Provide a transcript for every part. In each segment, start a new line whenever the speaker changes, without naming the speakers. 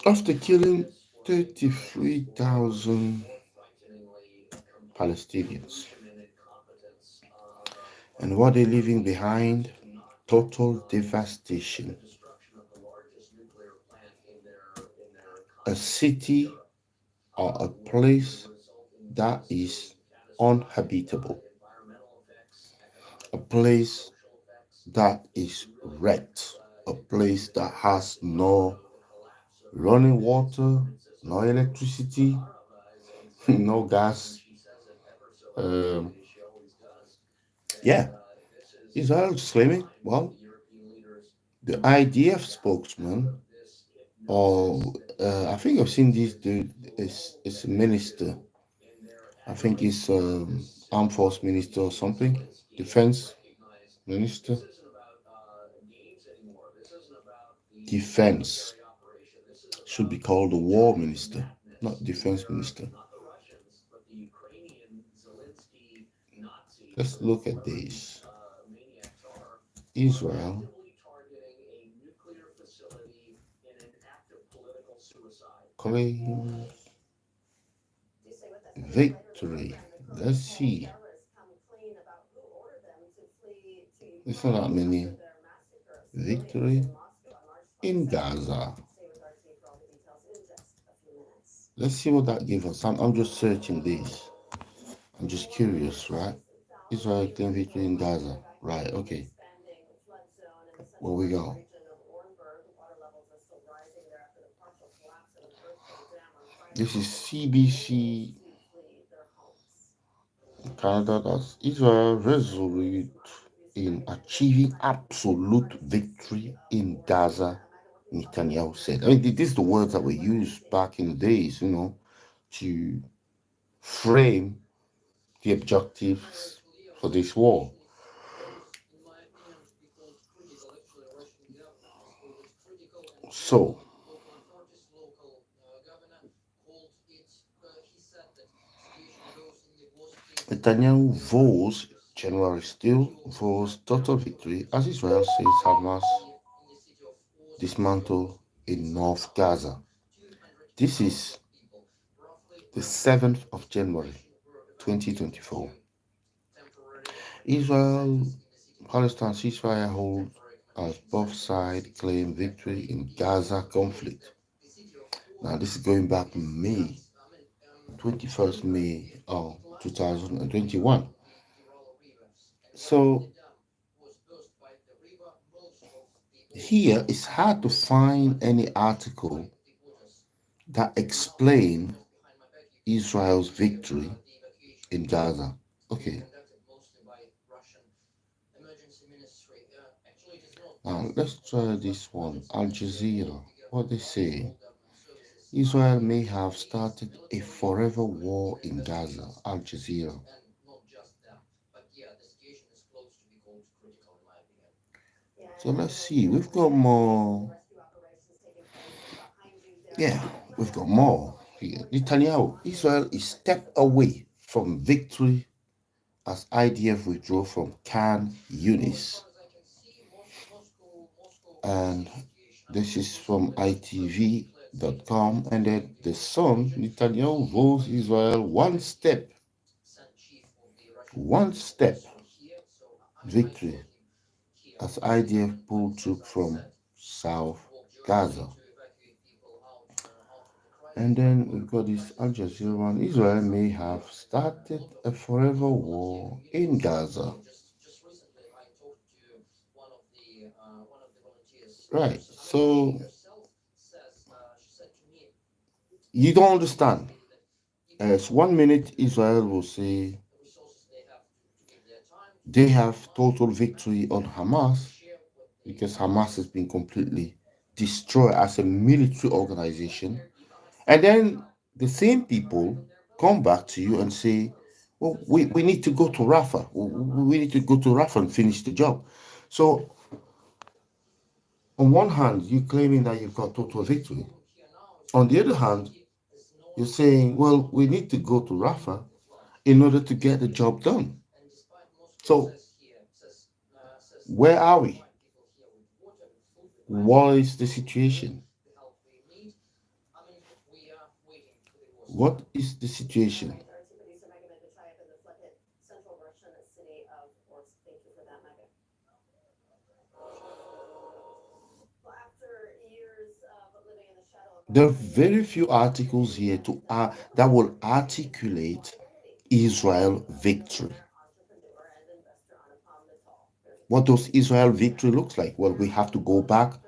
After killing 33,000 Palestinians, and what they're leaving behind, total devastation. A city or a place that is uninhabitable, a place that is wrecked, a place that has no running water, no electricity, no gas. Um, yeah, Israel is claiming, well, the IDF spokesman, or I think I've seen this dude, is a minister. I think he's armed force minister or something, defense minister, defense should be called the war minister, not defense minister. Let's look at this. Israel claims victory. Let's see. It's not that many. Victory in Gaza. Let's see what that gives us. I'm just searching this. I'm just curious, right? Israel claim victory in Gaza. Right, okay. Where we go? This is CBC Canada. That's Israel resolute in achieving absolute victory in Gaza, Netanyahu said. I mean, these are the words that were used back in the days, to frame the objectives for this war. So, Netanyahu vows January still vows total victory as Israel says Hamas dismantle in North Gaza. This is the 7th of January 2024. Israel, Palestine ceasefire hold as both sides claim victory in Gaza conflict. Now, this is going back May 21st May of 2021. So here it's hard to find any article that explain Israel's victory in Gaza. Okay, now let's try this one. Al Jazeera. What they say? Israel may have started a forever war in Gaza. Al Jazeera. So let's see. We've got more. Yeah, we've got more here. Netanyahu, Israel is step away from victory as IDF withdraw from Khan Yunis. And this is from ITV.com. And then the Sun, Netanyahu vows Israel one step victory as IDF pull troops from South Gaza. And then we've got this Al Jazeera one. Israel may have started a forever war in Gaza. Right. So you don't understand. As 1 minute Israel will say they have total victory on Hamas because Hamas has been completely destroyed as a military organization. And then the same people come back to you and say, well, we need to go to Rafah. We need to go to Rafah and finish the job. So, on one hand, you're claiming that you've got total victory. On the other hand, you're saying, well, we need to go to Rafah in order to get the job done. So, where are we? What is the situation? What is the situation? There are very few articles here that will articulate Israel victory. What does Israel victory looks like? Well, we have to go back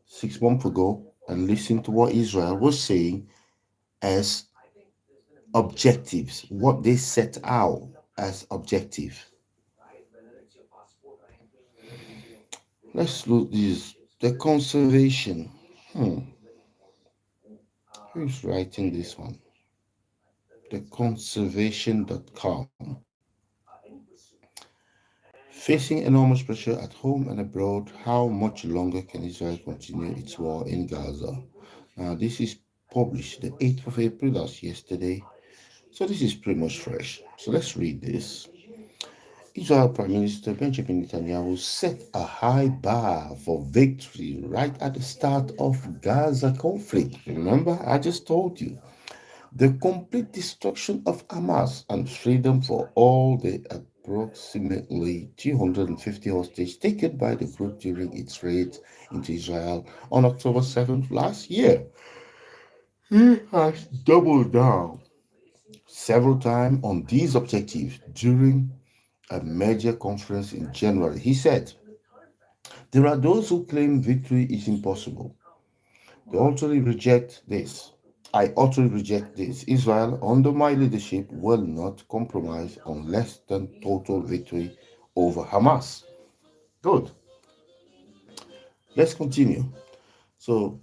6 months ago and listen to what Israel was saying as objectives, what they set out as objectives. Let's look this. The conservation. Hmm. Who's writing this one? The conservation.com. Facing enormous pressure at home and abroad, how much longer can Israel continue its war in Gaza? Now, this is published the 8th of April, that's yesterday. So, this is pretty much fresh. So, let's read this. Israel Prime Minister Benjamin Netanyahu set a high bar for victory right at the start of Gaza conflict. Remember, I just told you. The complete destruction of Hamas and freedom for all the approximately 250 hostages taken by the group during its raid into Israel on October 7th last year. He has doubled down several times on these objectives during a major conference in January. He said, "There are those who claim victory is impossible. They utterly reject this. I utterly reject this. Israel, under my leadership, will not compromise on less than total victory over Hamas." Good. Let's continue. So,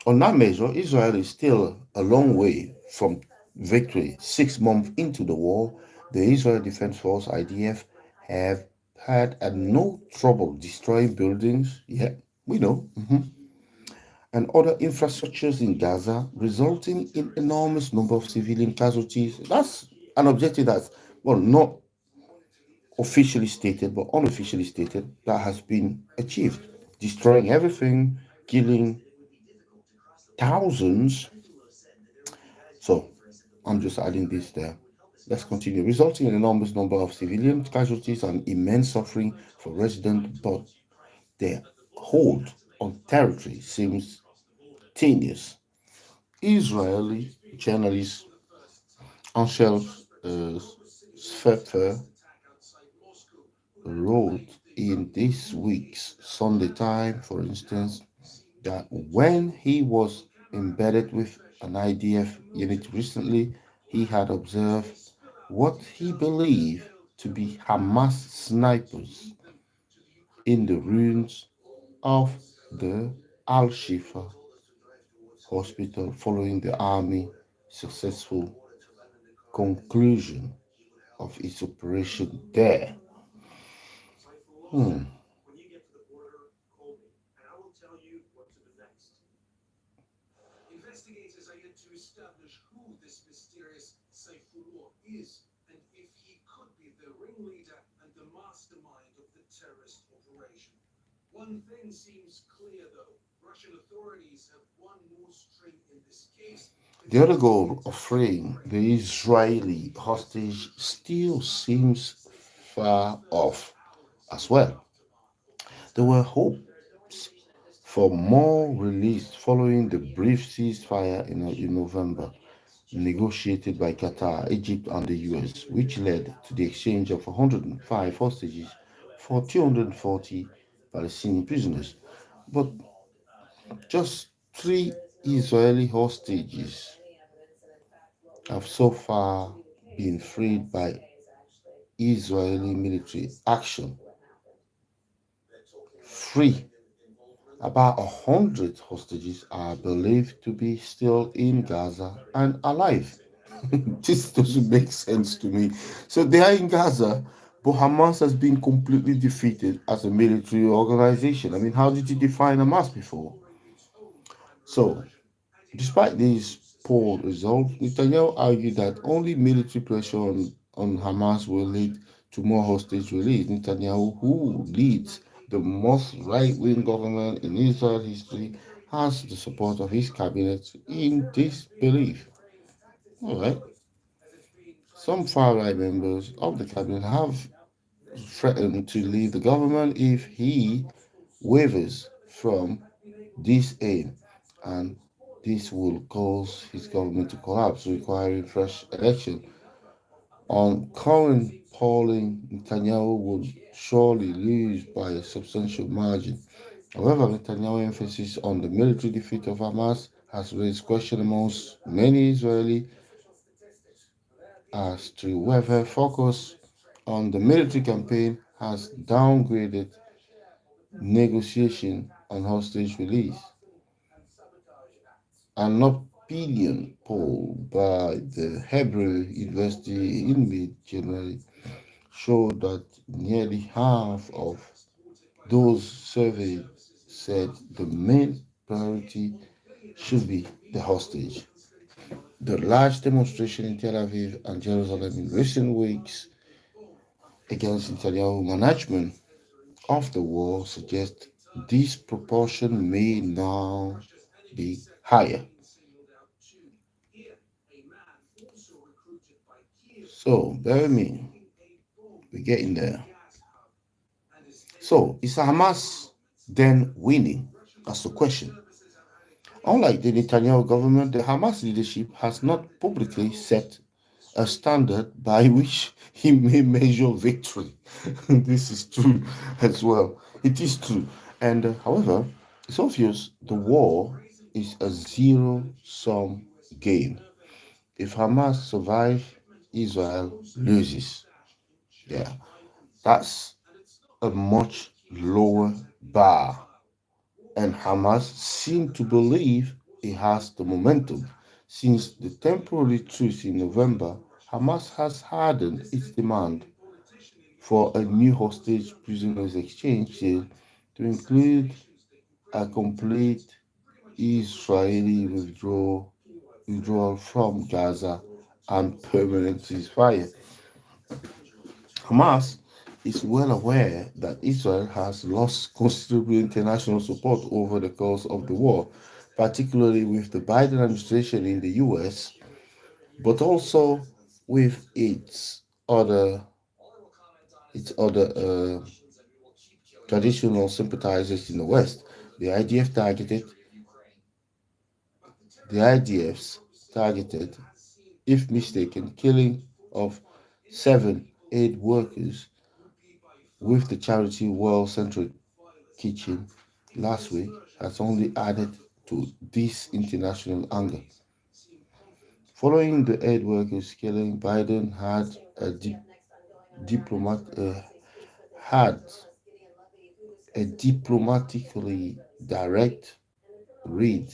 on that measure, Israel is still a long way from victory. 6 months into the war, the Israel Defense Force (IDF) have had no trouble destroying buildings. Yeah, we know. And other infrastructures in Gaza, resulting in enormous number of civilian casualties. That's an objective that's, well, not officially stated, but unofficially stated, that has been achieved. Destroying everything, killing thousands. So I'm just adding this there. Let's continue. Resulting in enormous number of civilian casualties and immense suffering for residents, but their hold on territory seems tenuous. Israeli journalist Angel Sfefer wrote in this week's Sunday Time, for instance, that when he was embedded with an IDF unit recently, he had observed what he believed to be Hamas snipers in the ruins of the Al Shifa hospital following the army successful conclusion of its operation there. Hmm. The other goal of freeing the Israeli hostage still seems far off as well. There were hopes for more release following the brief ceasefire in November, negotiated by Qatar, Egypt, and the US, which led to the exchange of 105 hostages for 240 Palestinian prisoners. But just three Israeli hostages have so far been freed by Israeli military action. Free. About 100 hostages are believed to be still in Gaza and alive. This doesn't make sense to me. So they are in Gaza, but Hamas has been completely defeated as a military organization. I mean, how did you define Hamas before? So, despite these poor results, Netanyahu argued that only military pressure on Hamas will lead to more hostage release. Netanyahu, who leads the most right-wing government in Israel history, has the support of his cabinet in this belief. All right. Some far-right members of the cabinet have threatened to leave the government if he wavers from this aim, and this will cause his government to collapse, requiring fresh election. On current polling, Netanyahu would surely lose by a substantial margin. However, Netanyahu's emphasis on the military defeat of Hamas has raised question amongst many Israelis as to whether focus on the military campaign has downgraded negotiation on hostage release. An opinion poll by the Hebrew University in mid-January showed that nearly half of those surveyed said the main priority should be the hostage. The large demonstration in Tel Aviv and Jerusalem in recent weeks against Netanyahu management of the war suggest this proportion may now be higher. So, bear with me, we're getting there. So, is Hamas then winning? That's the question. Unlike the Netanyahu government, the Hamas leadership has not publicly set a standard by which he may measure victory. This is true as well. It is true. And however, it's obvious the war is a zero sum game. If Hamas survives, Israel loses. Yeah, that's a much lower bar. And Hamas seem to believe it has the momentum. Since the temporary truce in November, Hamas has hardened its demand for a new hostage prisoners exchange deal to include a complete Israeli withdrawal from Gaza and permanent ceasefire. Hamas is well aware that Israel has lost considerable international support over the course of the war, particularly with the Biden administration in the US, but also with its other traditional sympathizers in the West. The IDF targeted the IDF's targeted, if mistaken, killing of seven aid workers with the charity World Central Kitchen last week has only added to this international anger. Following the aid workers' killing, Biden diplomat had a diplomatically direct read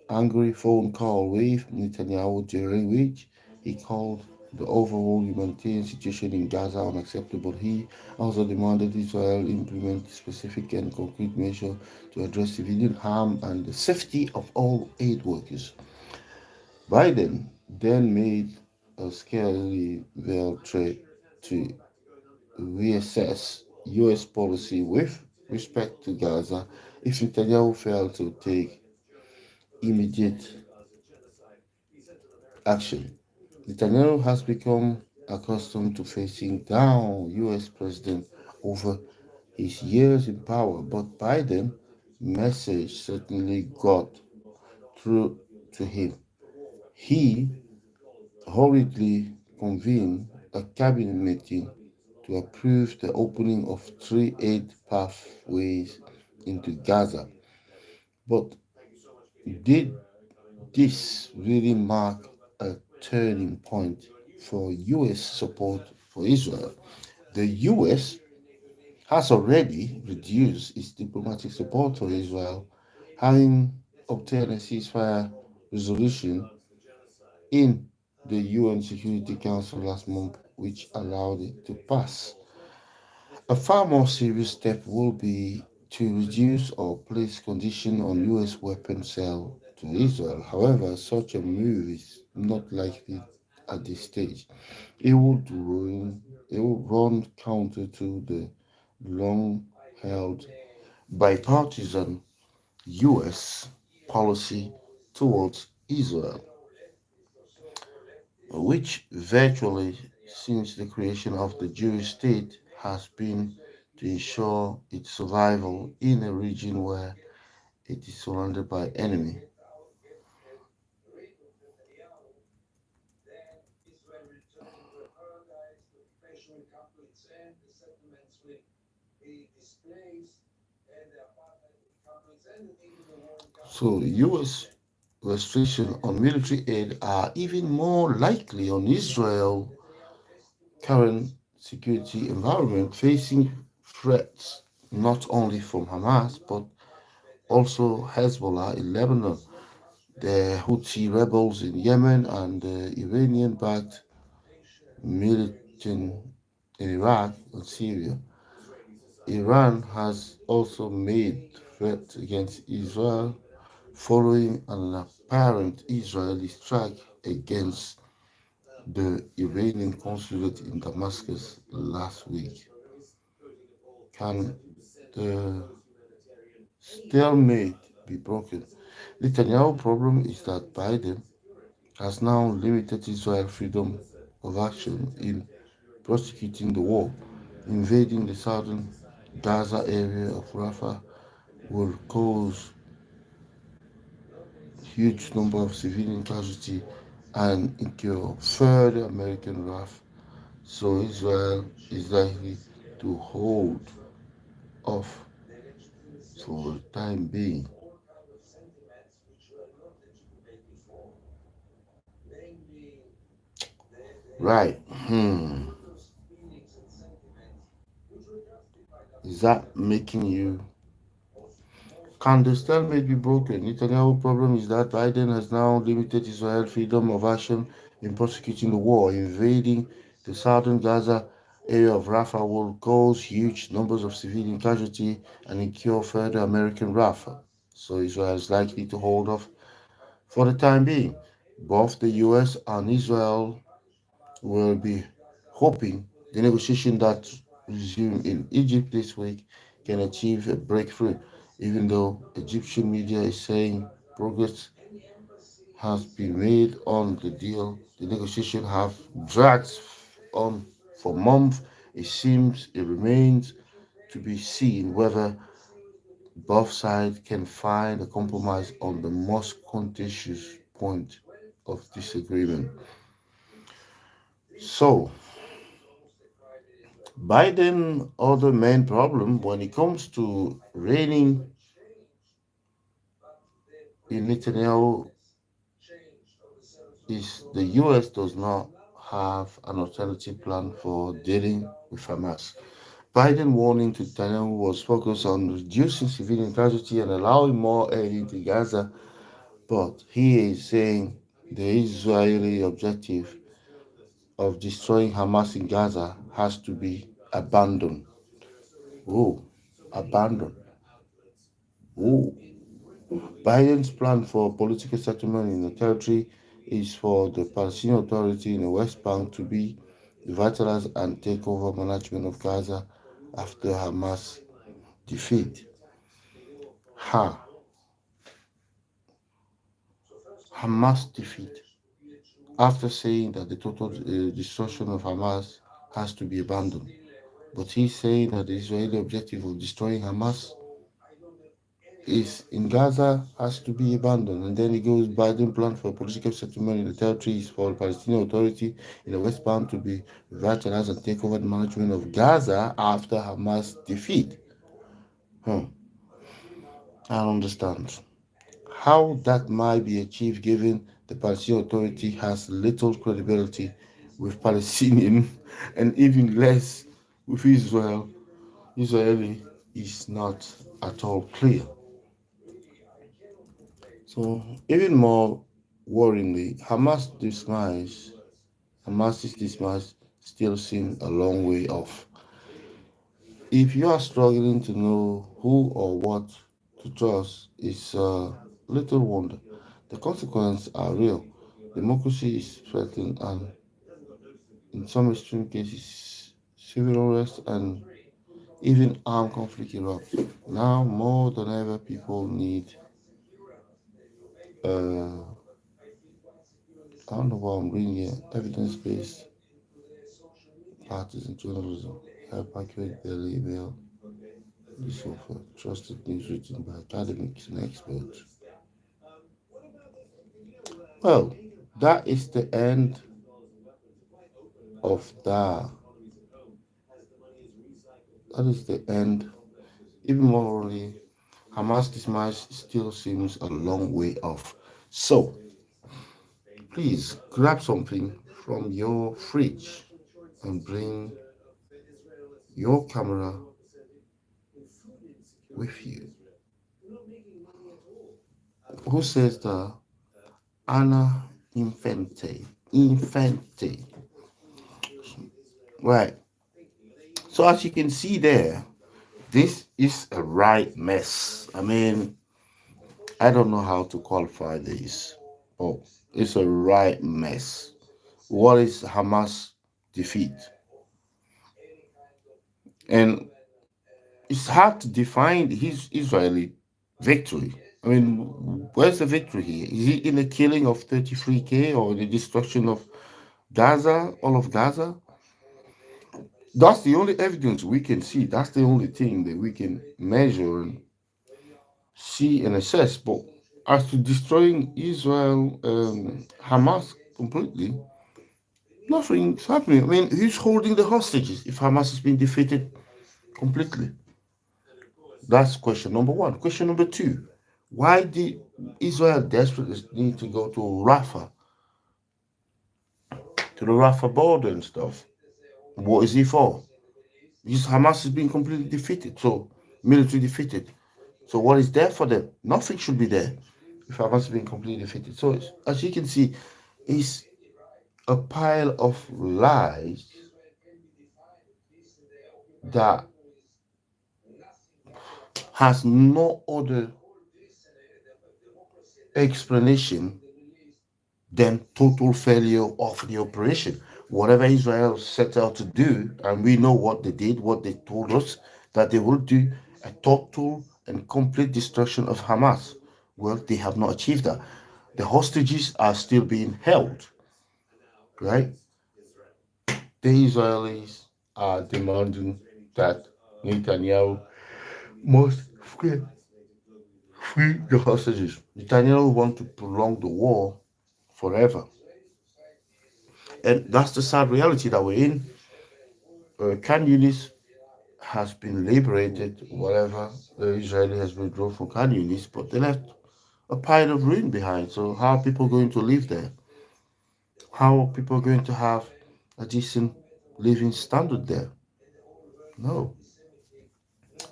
angry phone call with Netanyahu during which he called the overall humanitarian situation in Gaza unacceptable. He also demanded Israel implement specific and concrete measures to address civilian harm and the safety of all aid workers. Biden then made a scarcely veiled threat to reassess U.S. policy with respect to Gaza if Netanyahu failed to take immediate action. Netanyahu has become accustomed to facing down U.S. President over his years in power, but Biden's message certainly got through to him. He hurriedly convened a cabinet meeting to approve the opening of three aid pathways into Gaza. But did this really mark a turning point for U.S. support for Israel? The U.S. has already reduced its diplomatic support for Israel, having obtained a ceasefire resolution in the UN Security Council last month, which allowed it to pass. A far more serious step will be to reduce or place conditions on U.S. weapons sale to Israel. However, such a move is not likely at this stage. It would run counter to the long-held bipartisan U.S. policy towards Israel. which virtually since the creation of the Jewish state has been to ensure its survival in a region where it is surrounded by enemy. So US restrictions on military aid are even more likely on Israel current security environment, facing threats not only from Hamas but also Hezbollah in Lebanon, the Houthi rebels in Yemen, and the Iranian-backed militant in Iraq and Syria. Iran has also made threats against Israel following an apparent Israeli strike against the Iranian consulate in Damascus last week. Can the stalemate be broken? Netanyahu's problem is that Biden has now limited Israel's freedom of action in prosecuting the war. Invading the southern Gaza area of Rafah will cause huge number of civilian casualties and incur further American wrath. So Israel is likely to hold off for the time being. Right. Is that making you? Can the stalemate be broken? Netanyahu's problem is that Biden has now limited Israel's freedom of action in prosecuting the war. Invading the southern Gaza area of Rafah will cause huge numbers of civilian casualties and incur further American wrath. So Israel is likely to hold off for the time being. Both the US and Israel will be hoping the negotiation that resume in Egypt this week can achieve a breakthrough, even though Egyptian media is saying progress has been made on the deal. The negotiations have dragged on for months. It remains to be seen whether both sides can find a compromise on the most contentious point of disagreement. So, Biden other main problem when it comes to reigning in Netanyahu is the US does not have an alternative plan for dealing with Hamas. Biden warning to Netanyahu was focused on reducing civilian casualty and allowing more aid into Gaza, but he is saying the Israeli objective of destroying Hamas in Gaza has to be abandoned. Oh, abandoned. Oh, Biden's plan for political settlement in the territory is for the Palestinian Authority in the West Bank to be revitalized and take over management of Gaza after Hamas defeat. Ha! Hamas defeat. After saying that the total destruction of Hamas has to be abandoned. But he's saying that the Israeli objective of destroying Hamas is in Gaza has to be abandoned. And then it goes Biden plan for a political settlement in the territories for the Palestinian Authority in the West Bank to be revitalized and take over the management of Gaza after Hamas defeat. Hmm, I don't understand how that might be achieved given the Palestinian Authority has little credibility with Palestinian and even less with Israel. Israeli is not at all clear. So, even more worryingly, Hamas's demise still seems a long way off. If you are struggling to know who or what to trust, it's little wonder. The consequences are real. Democracy is threatened, and in some extreme cases, civil unrest and even armed conflict erupt. Now, more than ever, people need uh, I don't know what I'm reading here. Evidence-based partisan journalism. Help accurate daily email. This offer trusted news written by academics and experts. Well, that is the end of that. That is the end. Even morally, Hamas demise still seems a long way off. So, please grab something from your fridge and bring your camera with you. Who says that? Anna Infante. Infante. Right. So as you can see there, this is a right mess. I mean, I don't know how to qualify this. Oh, it's a right mess. What is Hamas defeat? And it's hard to define his Israeli victory. I mean, where's the victory here? Is it in the killing of 33K or the destruction of Gaza, all of Gaza? That's the only evidence we can see. That's the only thing that we can measure and see and assess. But as to destroying Israel, Hamas completely, nothing's happening. I mean, who's holding the hostages if Hamas has been defeated completely? That's question number one. Question number two, why did Israel desperately need to go to Rafah, to the Rafah border and stuff? What is it for? Because Hamas has been completely defeated, so military defeated. So what is there for them? Nothing should be there if Hamas has been completely defeated. So as you can see, it's a pile of lies that has no other explanation than total failure of the operation. Whatever Israel set out to do, and we know what they did, what they told us that they will do, a total and complete destruction of Hamas. Well, they have not achieved that. The hostages are still being held, right? The Israelis are demanding that Netanyahu must free the hostages. Netanyahu wants to prolong the war forever. And that's the sad reality that we're in. Khan Yunis has been liberated, whatever. The Israeli has withdrawn from Khan Yunis, but they left a pile of ruin behind. So how are people going to live there? How are people going to have a decent living standard there? No.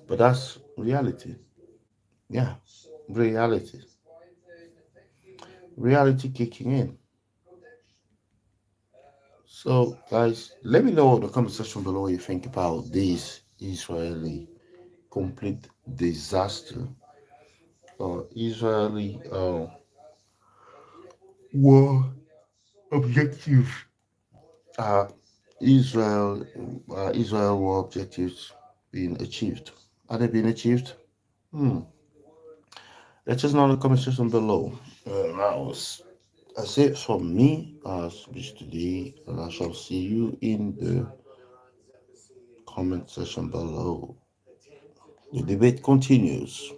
But that's reality. Yeah. Reality. Reality kicking in. So, guys, let me know in the comment section below what you think about this Israeli complete disaster or Israeli war objectives. Uh, Israel war objectives being achieved. Are they being achieved? Hmm. Let us know in the comment section below. That's it from me as this today, and I shall see you in the comment section below. The debate continues.